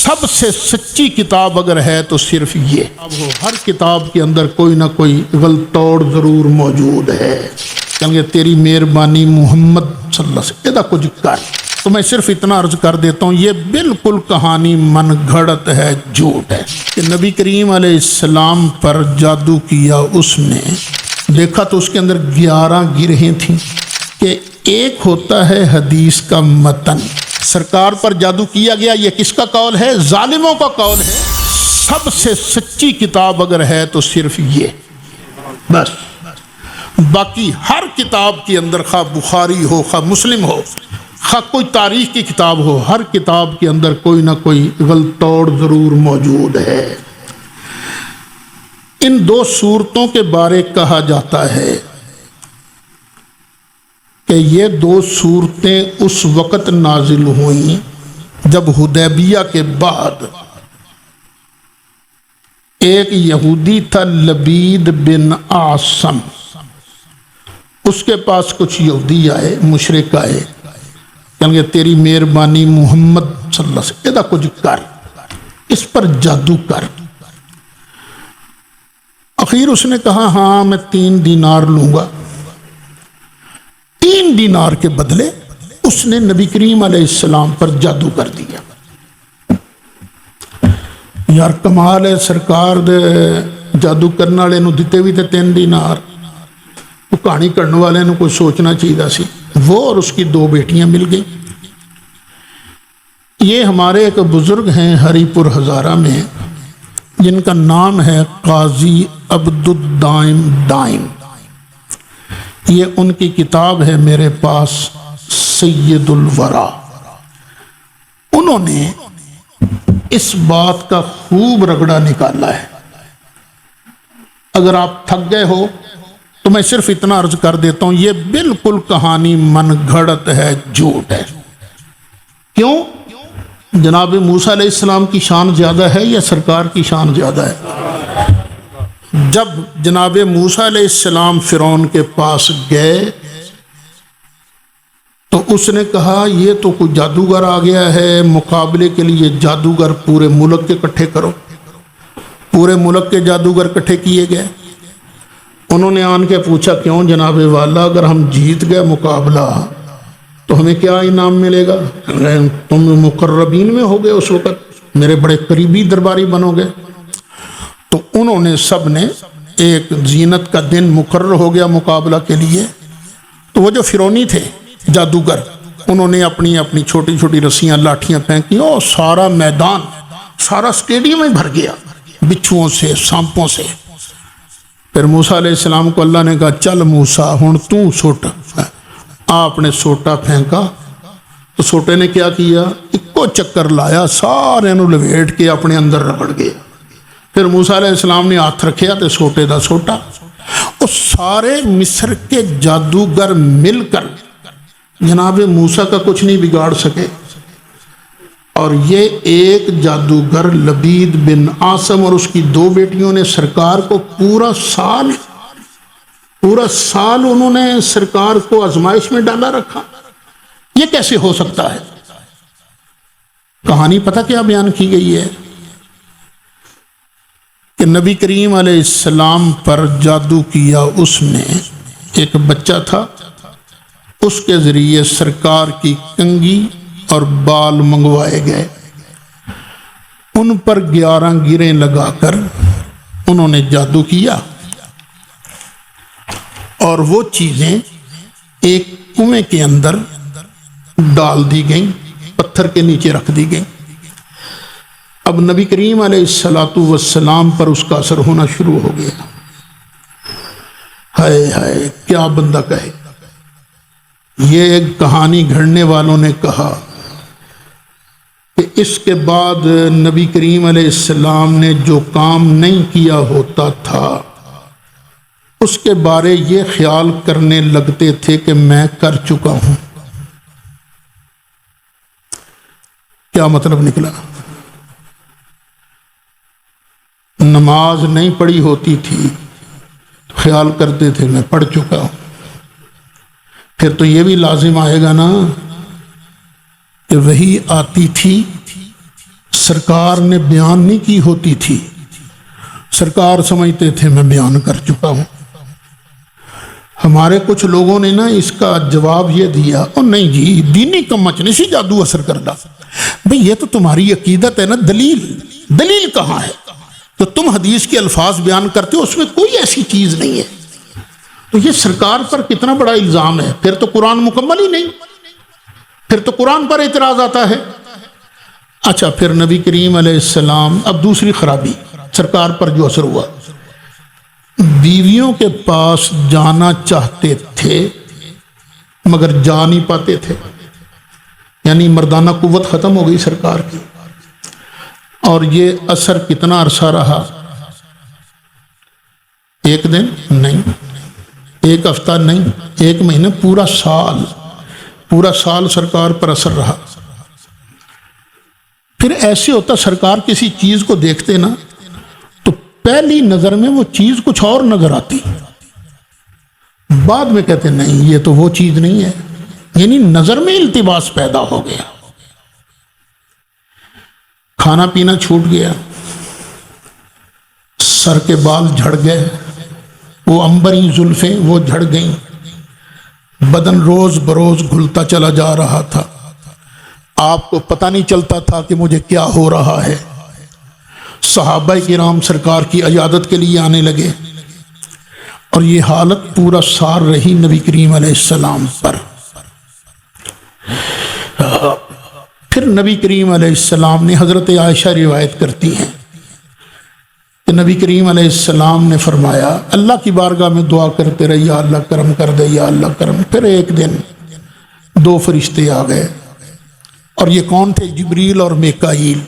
سب سے سچی کتاب اگر ہے تو صرف یہ ہو، ہر کتاب کے اندر کوئی نہ کوئی غلط توڑ ضرور موجود ہے، کیونکہ تیری مہربانی محمد صلی اللہ علیہ وسلم کچھ کر۔ تو میں صرف اتنا عرض کر دیتا ہوں، یہ بالکل کہانی من گھڑت ہے، جھوٹ ہے کہ نبی کریم علیہ السلام پر جادو کیا اس نے۔ دیکھا تو اس کے اندر 11 گرہیں تھیں کہ ایک ہوتا ہے حدیث کا متن، سرکار پر جادو کیا گیا، یہ کس کا قول ہے؟ ظالموں کا قول ہے۔ سب سے سچی کتاب اگر ہے تو صرف یہ، بس۔ باقی ہر کتاب کے اندر، خواہ بخاری ہو، خواہ مسلم ہو، خواہ کوئی تاریخ کی کتاب ہو، ہر کتاب کے اندر کوئی نہ کوئی غلط توڑ ضرور موجود ہے۔ ان 2 صورتوں کے بارے کہا جاتا ہے کہ یہ 2 صورتیں اس وقت نازل ہوئیں جب حدیبیہ کے بعد ایک یہودی تھا لبید بن عاصم، اس کے پاس کچھ یہودی آئے، مشرک آئے، کہ تیری مہربانی محمد صلی اللہ علیہ وسلم کچھ کر، اس پر جادو کر۔ اخیر اس نے کہا ہاں میں 3 دینار لوں گا۔ 3 دینار کے بدلے اس نے نبی کریم علیہ السلام پر جادو کر دیا۔ یار کمال ہے، سرکار دے جادو کرنے والے نو دیتے بھی تے 3 دینار، وہ کہانی کرنے والے نو کوئی سوچنا چاہیے سی۔ وہ اور اس کی 2 بیٹیاں مل گئیں۔ یہ ہمارے ایک بزرگ ہیں ہری پور ہزارہ میں، جن کا نام ہے قاضی عبد الدائم دائم۔ یہ ان کی کتاب ہے میرے پاس، سید الورا۔ انہوں نے اس بات کا خوب رگڑا نکالا ہے۔ اگر آپ تھک گئے ہو تو میں صرف اتنا عرض کر دیتا ہوں، یہ بالکل کہانی من گھڑت ہے، جھوٹ ہے۔ کیوں؟ جناب موسیٰ علیہ السلام کی شان زیادہ ہے یا سرکار کی شان زیادہ ہے؟ جب جناب موسیٰ علیہ السلام فرعون کے پاس گئے تو اس نے کہا یہ تو کوئی جادوگر آ گیا ہے، مقابلے کے لیے جادوگر پورے ملک کے اکٹھے کرو۔ پورے ملک کے جادوگر اکٹھے کیے گئے۔ انہوں نے آن کے پوچھا کیوں جناب والا، اگر ہم جیت گئے مقابلہ تو ہمیں کیا انعام ملے گا؟ تم مقربین میں ہو گئے، اس وقت میرے بڑے قریبی درباری بنو گے۔ تو انہوں نے سب نے ایک زینت کا دن مقرر ہو گیا مقابلہ کے لیے۔ تو وہ جو فرعونی تھے جادوگر، انہوں نے اپنی اپنی چھوٹی چھوٹی رسیاں، لاٹھیاں پھینکی، اور سارا میدان، سارا اسٹیڈیم ہی بھر گیا بچھوؤں سے، سانپوں سے۔ پھر موسیٰ علیہ السلام کو اللہ نے کہا چل موسیٰ ہن تو سٹ۔ آپ نے سوٹا پھینکا تو سوٹے نے کیا کیا؟ ایکو چکر لایا، سارے نو لپیٹ کے اپنے اندر رگڑ گیا۔ پھر موسیٰ علیہ السلام نے ہاتھ رکھیا تو سوٹے دا سوٹا۔ اور سارے مصر کے جادوگر مل کر جناب موسیٰ کا کچھ نہیں بگاڑ سکے۔ اور یہ ایک جادوگر لبید بن عاصم اور اس کی 2 بیٹیوں نے سرکار کو پورا سال انہوں نے سرکار کو آزمائش میں ڈالا رکھا۔ یہ کیسے ہو سکتا ہے؟ کہانی پتہ کیا بیان کی گئی ہے کہ نبی کریم علیہ السلام پر جادو کیا اس نے، ایک بچہ تھا، اس کے ذریعے سرکار کی کنگھی اور بال منگوائے گئے۔ ان پر 11 گریں لگا کر انہوں نے جادو کیا، اور وہ چیزیں ایک کنویں کے اندر ڈال دی گئیں، پتھر کے نیچے رکھ دی گئیں۔ اب نبی کریم علیہ السلام پر اس کا اثر ہونا شروع ہو گیا۔ ہائے ہائے، کیا بندہ کہے۔ یہ ایک کہانی گھڑنے والوں نے کہا کہ اس کے بعد نبی کریم علیہ السلام نے جو کام نہیں کیا ہوتا تھا اس کے بارے یہ خیال کرنے لگتے تھے کہ میں کر چکا ہوں۔ کیا مطلب نکلا؟ نماز نہیں پڑھی ہوتی تھی، خیال کرتے تھے میں پڑھ چکا ہوں۔ پھر تو یہ بھی لازم آئے گا نا کہ وہی آتی تھی سرکار نے بیان نہیں کی ہوتی تھی، سرکار سمجھتے تھے میں بیان کر چکا ہوں۔ ہمارے کچھ لوگوں نے نا اس کا جواب یہ دیا، اور نہیں جی دینی کمچ سی جادو اثر کردہ۔ بھئی یہ تو تمہاری عقیدت ہے نا، دلیل کہاں ہے؟ تو تم حدیث کے الفاظ بیان کرتے ہو، اس میں کوئی ایسی چیز نہیں ہے، تو یہ سرکار پر کتنا بڑا الزام ہے۔ پھر تو قرآن مکمل ہی نہیں، پھر تو قرآن پر اعتراض آتا ہے۔ اچھا، پھر نبی کریم علیہ السلام، اب دوسری خرابی سرکار پر جو اثر ہوا، بیویوں کے پاس جانا چاہتے تھے مگر جا نہیں پاتے تھے، یعنی مردانہ قوت ختم ہو گئی سرکار کی۔ اور یہ اثر کتنا عرصہ رہا؟ ایک دن نہیں، ایک ہفتہ نہیں، ایک مہینہ، پورا سال سرکار پر اثر رہا۔ پھر ایسے ہوتا سرکار کسی چیز کو دیکھتے نا تو پہلی نظر میں وہ چیز کچھ اور نظر آتی، بعد میں کہتے نہیں یہ تو وہ چیز نہیں ہے، یعنی نظر میں التباس پیدا ہو گیا، کھانا پینا چھوٹ گیا، سر کے بال جھڑ گئے، وہ عنبری زلفیں وہ جھڑ گئیں، بدن روز بروز گھلتا چلا جا رہا تھا، آپ کو پتہ نہیں چلتا تھا کہ مجھے کیا ہو رہا ہے۔ صحابہ کرام سرکار کی عیادت کے لیے آنے لگے، اور یہ حالت پورا سال رہی نبی کریم علیہ السلام پر۔ پھر نبی کریم علیہ السلام نے، حضرت عائشہ روایت کرتی ہیں کہ نبی کریم علیہ السلام نے فرمایا، اللہ کی بارگاہ میں دعا کرتے رہے، یا اللہ کرم کر دے، یا اللہ کرم۔ پھر ایک دن دو فرشتے آ گئے، اور یہ کون تھے؟ جبریل اور میکائیل۔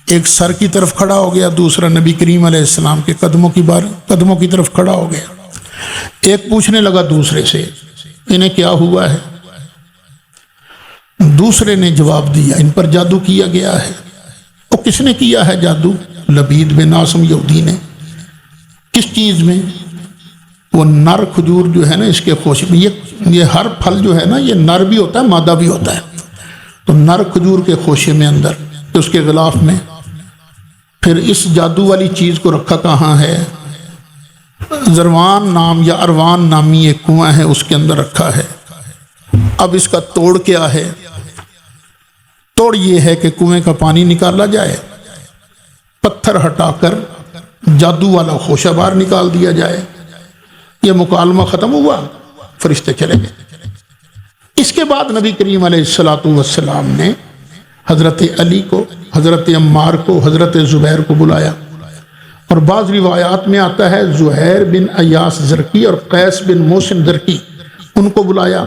ایک سر کی طرف کھڑا ہو گیا، دوسرا نبی کریم علیہ السلام کے قدموں کی طرف کھڑا ہو گیا۔ ایک پوچھنے لگا دوسرے سے، انہیں کیا ہوا ہے؟ دوسرے نے جواب دیا، ان پر جادو کیا گیا ہے۔ وہ کس نے کیا ہے جادو؟ لبید بن عاصم یہودی نے۔ کس چیز میں؟ وہ نر کھجور جو ہے نا، اس کے خوشے میں، یہ ہر پھل جو ہے نا یہ نر بھی ہوتا ہے مادہ بھی ہوتا ہے، تو نر کھجور کے خوشے میں اندر، اس کے غلاف میں، پھر اس جادو والی چیز کو رکھا کہاں ہے؟ زروان نام یا اروان نامی ایک کنواں ہے، اس کے اندر رکھا ہے۔ اب اس کا توڑ کیا ہے؟ توڑ یہ ہے کہ کنویں کا پانی نکالا جائے، پتھر ہٹا کر جادو والا خوشہ باہر نکال دیا جائے۔ یہ مکالمہ ختم ہوا، فرشتے چلے گئے۔ اس کے بعد نبی کریم علیہ السلام نے حضرت علی کو، حضرت عمار کو، حضرت زبیر کو بلایا، اور بعض روایات میں آتا ہے زہیر بن ایاس زرقی اور قیس بن محسن زرقی، ان کو بلایا،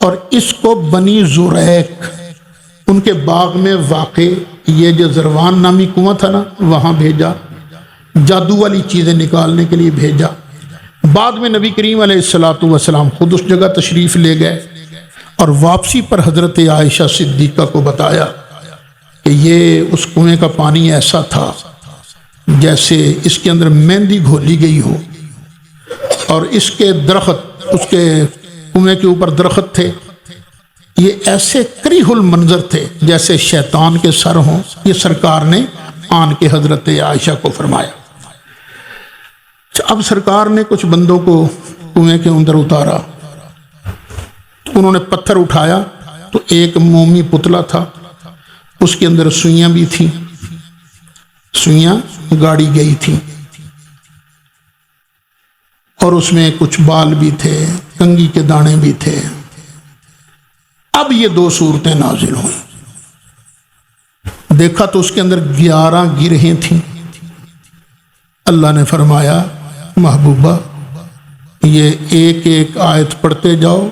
اور اس کو بنی زریق، ان کے باغ میں واقع یہ جو زروان نامی کنواں تھا نا، وہاں بھیجا، جادو والی چیزیں نکالنے کے لیے بھیجا۔ بعد میں نبی کریم علیہ السلام خود اس جگہ تشریف لے گئے، اور واپسی پر حضرت عائشہ صدیقہ کو بتایا کہ یہ اس کنویں کا پانی ایسا تھا جیسے اس کے اندر مہندی گھولی گئی ہو، اور اس کے درخت، اس کے کنویں کے اوپر درخت تھے، یہ ایسے کریہ المنظر تھے جیسے شیطان کے سر ہوں۔ یہ سرکار نے آن کے حضرت عائشہ کو فرمایا۔ اب سرکار نے کچھ بندوں کو کنویں کے اندر اتارا، انہوں نے پتھر اٹھایا تو ایک مومی پتلا تھا، اس کے اندر سوئیاں بھی تھیں، سوئیاں گاڑی گئی تھیں، اور اس میں کچھ بال بھی تھے، کنگھی کے دانے بھی تھے۔ اب یہ دو صورتیں نازل ہوئیں، دیکھا تو اس کے اندر 11 گرہیں تھیں۔ اللہ نے فرمایا محبوبہ یہ ایک ایک آیت پڑھتے جاؤ،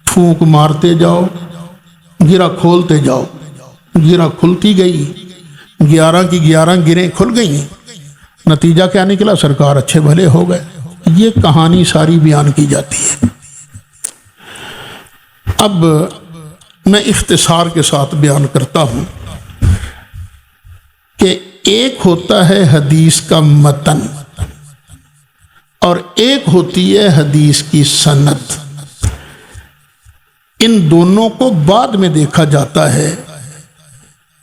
پھونک مارتے جاؤ، گرہ کھولتے جاؤ۔ گرہ کھلتی گئی، 11 کی 11 گرہیں کھل گئیں۔ نتیجہ کیا نکلا؟ سرکار اچھے بھلے ہو گئے۔ یہ کہانی ساری بیان کی جاتی ہے۔ اب میں اختصار کے ساتھ بیان کرتا ہوں کہ ایک ہوتا ہے حدیث کا متن، اور ایک ہوتی ہے حدیث کی سند۔ ان دونوں کو بعد میں دیکھا جاتا ہے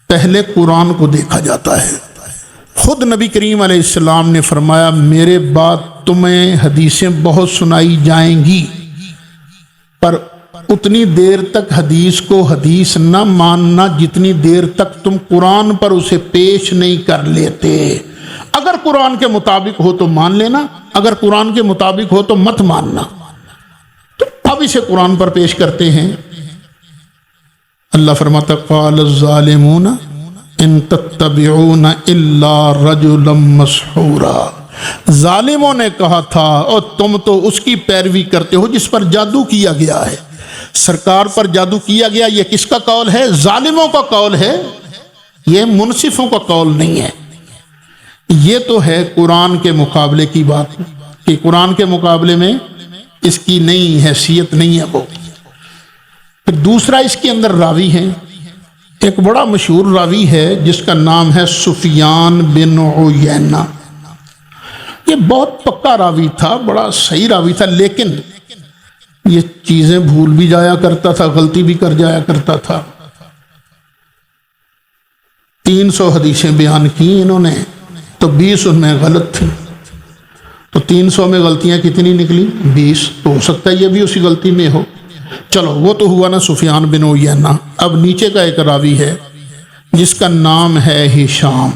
پہلے قرآن کو دیکھا جاتا ہے۔ خود نبی کریم علیہ السلام نے فرمایا میرے بعد تمہیں حدیثیں بہت سنائی جائیں گی، پر اتنی دیر تک حدیث کو حدیث نہ ماننا جتنی دیر تک تم قرآن پر اسے پیش نہیں کر لیتے۔ اگر قرآن کے مطابق ہو تو مان لینا، اگر قرآن کے مطابق ہو تو مت ماننا۔ تو اب اسے قرآن پر پیش کرتے ہیں۔ اللہ فرماتا قال الظالمون ان تتبعون الا رجلا مسحورا، ظالموں نے کہا تھا اور تم تو اس کی پیروی کرتے ہو جس پر جادو کیا گیا ہے۔ سرکار پر جادو کیا گیا، یہ کس کا قول ہے؟ ظالموں کا قول ہے، یہ منصفوں کا قول نہیں ہے۔ یہ تو ہے قرآن کے مقابلے کی بات کہ قرآن کے مقابلے میں اس کی نئی حیثیت نہیں ہے وہ۔ پھر دوسرا اس کے اندر راوی ہے، ایک بڑا مشہور راوی ہے جس کا نام ہے سفیان بن عیینہ۔ یہ بہت پکا راوی تھا، بڑا صحیح راوی تھا، لیکن یہ چیزیں بھول بھی جایا کرتا تھا، غلطی بھی کر جایا کرتا تھا۔ 300 حدیثیں بیان کی انہوں نے، تو 20 ان میں غلط تھی، تو 300 میں غلطیاں کتنی نکلی؟ 20۔ تو ہو سکتا ہے یہ بھی اسی غلطی میں ہو۔ چلو وہ تو ہوا نا سفیان بن عیینہ۔ اب نیچے کا ایک راوی ہے جس کا نام ہے ہشام،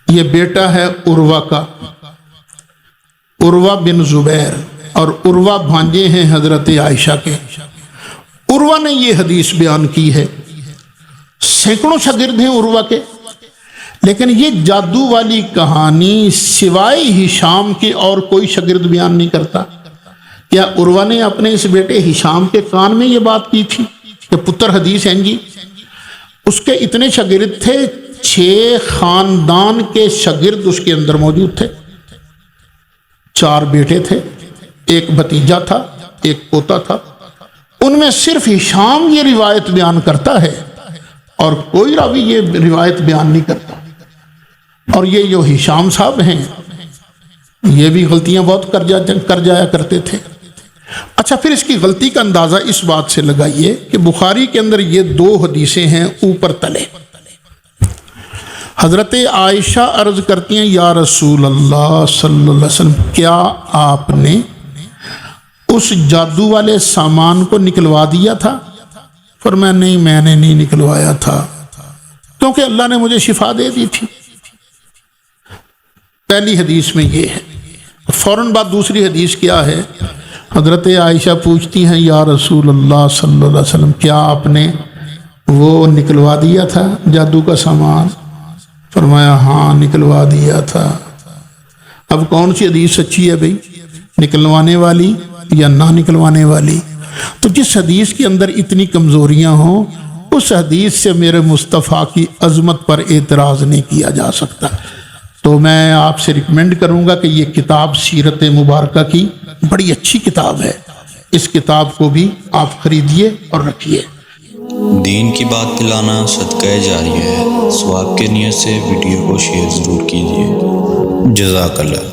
یہ بیٹا ہے عروہ کا، عروہ بن زبیر، اور عروہ بھانجے ہیں حضرت عائشہ کے۔ عروہ نے یہ حدیث بیان کی ہے، سینکڑوں شاگرد ہیں عروہ کے، لیکن یہ جادو والی کہانی سوائے ہشام کے اور کوئی شاگرد بیان نہیں کرتا۔ کیا عروہ نے اپنے اس بیٹے ہشام کے کان میں یہ بات کی تھی کہ پتر حدیث ہیں جی؟ اس کے اتنے شاگرد تھے، 6 خاندان کے شاگرد اس کے اندر موجود تھے، 4 بیٹے تھے، ایک بھتیجا تھا، ایک پوتا تھا۔ ان میں صرف ہشام یہ روایت بیان کرتا ہے اور کوئی راوی یہ روایت بیان نہیں کرتا۔ اور یہ جو ہشام صاحب ہیں یہ بھی غلطیاں بہت کر جایا کرتے تھے۔ اچھا، پھر اس کی غلطی کا اندازہ اس بات سے لگائیے کہ بخاری کے اندر یہ 2 حدیثیں ہیں اوپر تلے۔ حضرت عائشہ عرض کرتی ہیں یا رسول اللہ صلی اللہ علیہ وسلم، کیا آپ نے اس جادو والے سامان کو نکلوا دیا تھا؟ فرمایا نہیں، میں نے نہیں نکلوایا تھا، کیونکہ اللہ نے مجھے شفا دے دی تھی۔ پہلی حدیث میں یہ ہے۔ فوراً بعد دوسری حدیث کیا ہے؟ حضرت عائشہ پوچھتی ہیں یا رسول اللہ صلی اللہ علیہ وسلم، کیا آپ نے وہ نکلوا دیا تھا جادو کا سامان؟ فرمایا ہاں نکلوا دیا تھا۔ اب کون سی حدیث سچی ہے بھئی، نکلوانے والی یا نہ نکلوانے والی؟ تو جس حدیث کے اندر اتنی کمزوریاں ہوں اس حدیث سے میرے مصطفیٰ کی عظمت پر اعتراض نہیں کیا جا سکتا۔ تو میں آپ سے ریکمینڈ کروں گا کہ یہ کتاب سیرت مبارکہ کی بڑی اچھی کتاب ہے، اس کتاب کو بھی آپ خریدیے اور رکھیے۔ دین کی بات دلانا صدقہ جاریہ ہے، ثواب کے نیت سے ویڈیو کو شیئر ضرور کیجیے۔ جزاک اللہ۔